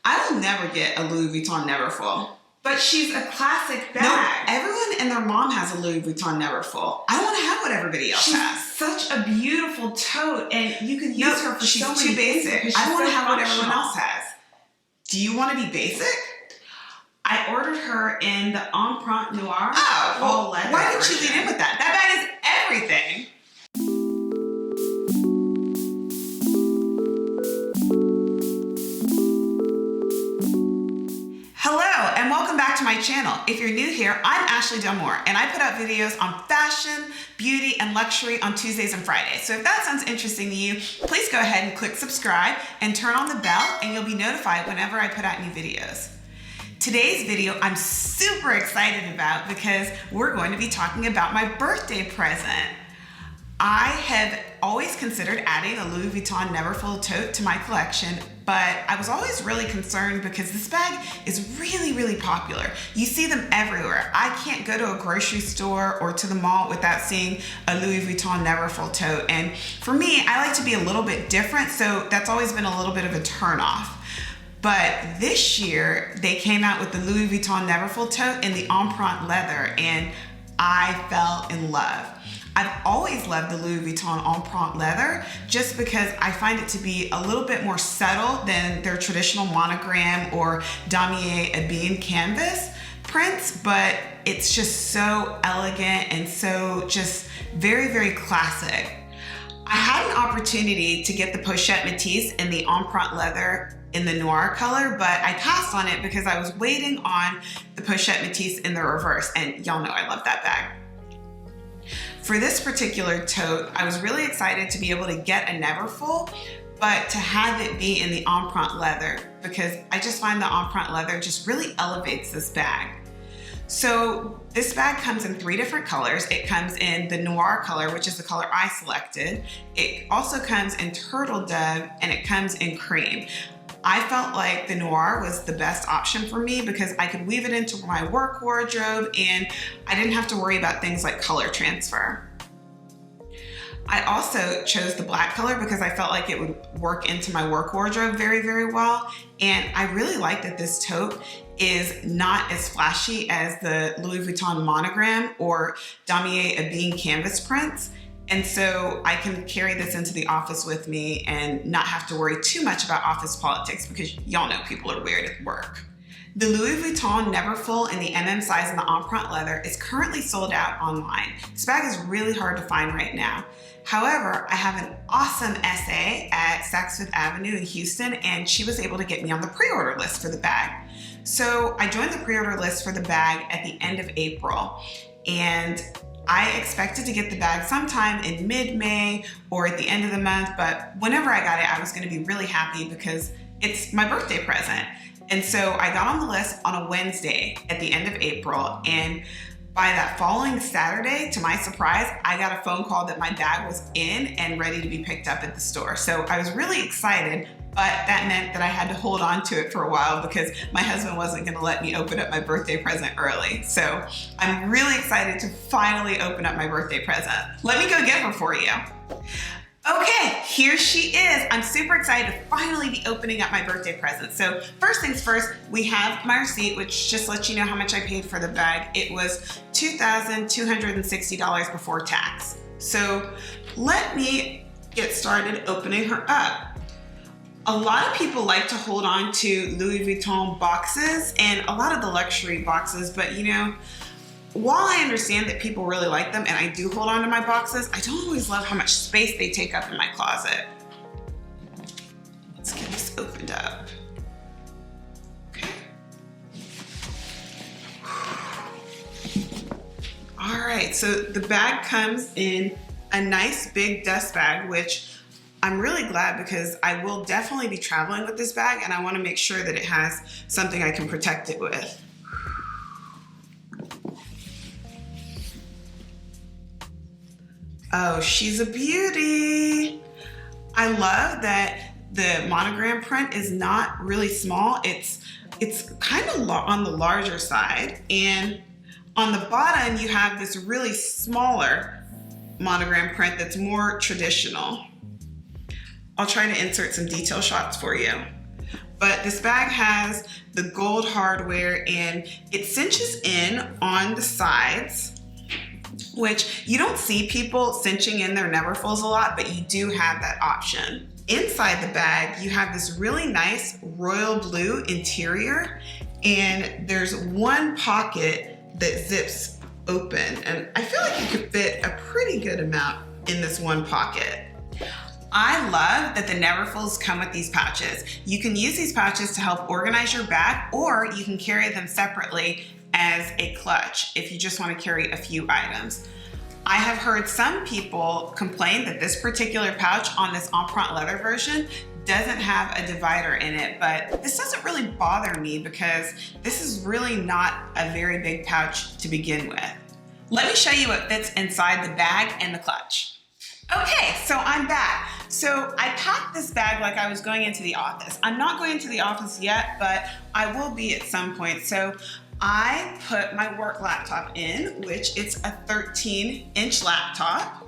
I will never get a Louis Vuitton Neverfull. But she's a classic bag. No, everyone and their mom has a Louis Vuitton Neverfull. I don't want to have what everybody else has. Such a beautiful tote, and you can use her for so many too basic. things. I don't want to have what everyone else has. Do you want to be basic? I ordered her in the Empreinte Noir Leather. Why didn't you lead in with that? That bag is everything. Hello and welcome back to my channel. If you're new here, I'm Ashley Delmore and I put out videos on fashion, beauty, and luxury on Tuesdays and Fridays. So if that sounds interesting to you, please go ahead and click subscribe and turn on the bell and you'll be notified whenever I put out new videos. Today's video I'm super excited about because we're going to be talking about my birthday present. I have always considered adding a Louis Vuitton Neverfull tote to my collection, but I was always really concerned because this bag is really popular. You see them everywhere. I can't go to a grocery store or to the mall without seeing a Louis Vuitton Neverfull tote. And for me, I like to be a little bit different, so that's always been a little bit of a turnoff. But this year, they came out with the Louis Vuitton Neverfull tote in the Empreinte Leather, and I fell in love. I've always loved the Louis Vuitton Empreinte Leather just because I find it to be a little bit more subtle than their traditional monogram or damier ebene canvas prints, but it's just so elegant and so just very classic. I had an opportunity to get the pochette Matisse in the Empreinte Leather in the noir color, but I passed on it because I was waiting on the pochette Matisse in the reverse, and y'all know I love that bag. For this particular tote, I was really excited to be able to get a Neverfull, but to have it be in the Empreinte Leather because I just find the Empreinte Leather just really elevates this bag. So this bag comes in 3 different colors. It comes in the noir color, which is the color I selected. It also comes in turtle dove and it comes in cream. I felt like the noir was the best option for me because I could weave it into my work wardrobe and I didn't have to worry about things like color transfer. I also chose the black color because I felt like it would work into my work wardrobe very well. And I really like that this tote is not as flashy as the Louis Vuitton monogram or damier ebene canvas prints. And so I can carry this into the office with me and not have to worry too much about office politics because y'all know people are weird at work. The Louis Vuitton Neverfull in the MM size in the Empreinte Leather is currently sold out online. This bag is really hard to find right now. However, I have an awesome SA at Saks Fifth Avenue in Houston, and she was able to get me on the pre-order list for the bag. So I joined the pre-order list for the bag at the end of April, and I expected to get the bag sometime in mid-May or at the end of the month, but whenever I got it, I was going to be really happy because it's my birthday present. And so I got on the list on a Wednesday at the end of April, and by that following Saturday, to my surprise, I got a phone call that my bag was in and ready to be picked up at the store. So I was really excited, but that meant that I had to hold on to it for a while because my husband wasn't gonna let me open up my birthday present early. So I'm really excited to finally open up my birthday present. Let me go get her for you. Okay, here she is. I'm super excited to finally be opening up my birthday present. So first things first, we have my receipt, which just lets you know how much I paid for the bag. It was $2,260 before tax. So let me get started opening her up. A lot of people like to hold on to Louis Vuitton boxes and a lot of the luxury boxes, but you know, while I understand that people really like them and I do hold on to my boxes, I don't always love how much space they take up in my closet. Let's get this opened up. Okay. All right, so the bag comes in a nice big dust bag, which I'm really glad because I will definitely be traveling with this bag and I want to make sure that it has something I can protect it with. Oh, she's a beauty. I love that the monogram print is not really small. It's kind of on the larger side. And on the bottom, you have this really smaller monogram print that's more traditional. I'll try to insert some detail shots for you. but this bag has the gold hardware and it cinches in on the sides, which you don't see people cinching in their Neverfulls a lot, but you do have that option. Inside the bag, you have this really nice royal blue interior, and there's one pocket that zips open, and I feel like you could fit a pretty good amount in this one pocket. I love that the Neverfulls come with these pouches. You can use these pouches to help organize your bag, or you can carry them separately as a clutch if you just want to carry a few items. I have heard some people complain that this particular pouch on this Empreinte leather version doesn't have a divider in it, but this doesn't really bother me because this is really not a very big pouch to begin with. Let me show you what fits inside the bag and the clutch. Okay, so I'm back. So I packed this bag like I was going into the office. I'm not going into the office yet, but I will be at some point. So I put my work laptop in, which it's a 13-inch laptop.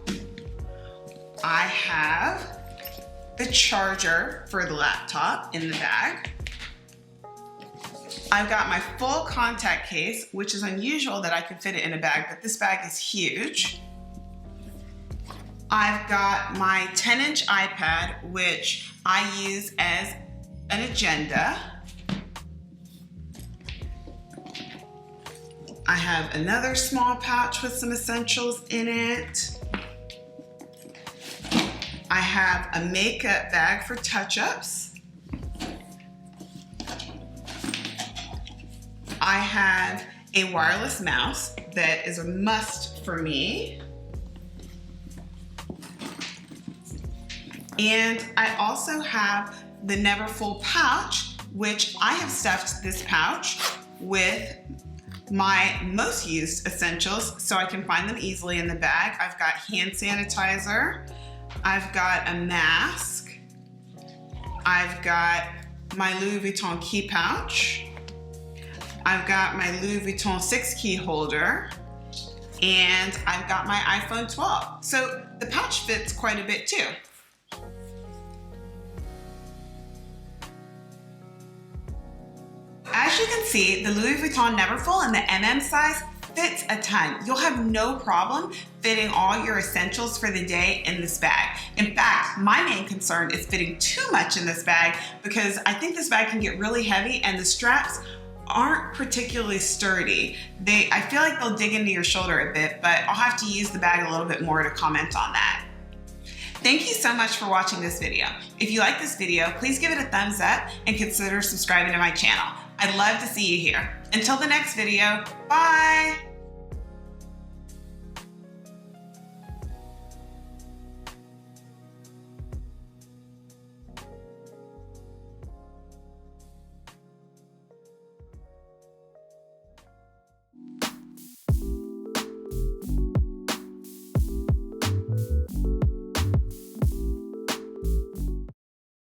I have the charger for the laptop in the bag. I've got my full contact case, which is unusual that I can fit it in a bag, but this bag is huge. I've got my 10-inch iPad, which I use as an agenda. I have another small pouch with some essentials in it. I have a makeup bag for touch-ups. I have a wireless mouse that is a must for me. And I also have the Neverfull pouch, which I have stuffed this pouch with my most used essentials so I can find them easily in the bag. I've got hand sanitizer, I've got a mask, I've got my Louis Vuitton key pouch, I've got my Louis Vuitton 6-key holder, and I've got my iPhone 12. So the pouch fits quite a bit too. As you can see, the Louis Vuitton Neverfull in the MM size fits a ton. You'll have no problem fitting all your essentials for the day in this bag. In fact, my main concern is fitting too much in this bag because I think this bag can get really heavy and the straps aren't particularly sturdy. I feel like they'll dig into your shoulder a bit, but I'll have to use the bag a little bit more to comment on that. Thank you so much for watching this video. If you like this video, please give it a thumbs up and consider subscribing to my channel. I'd love to see you here. Until the next video, bye!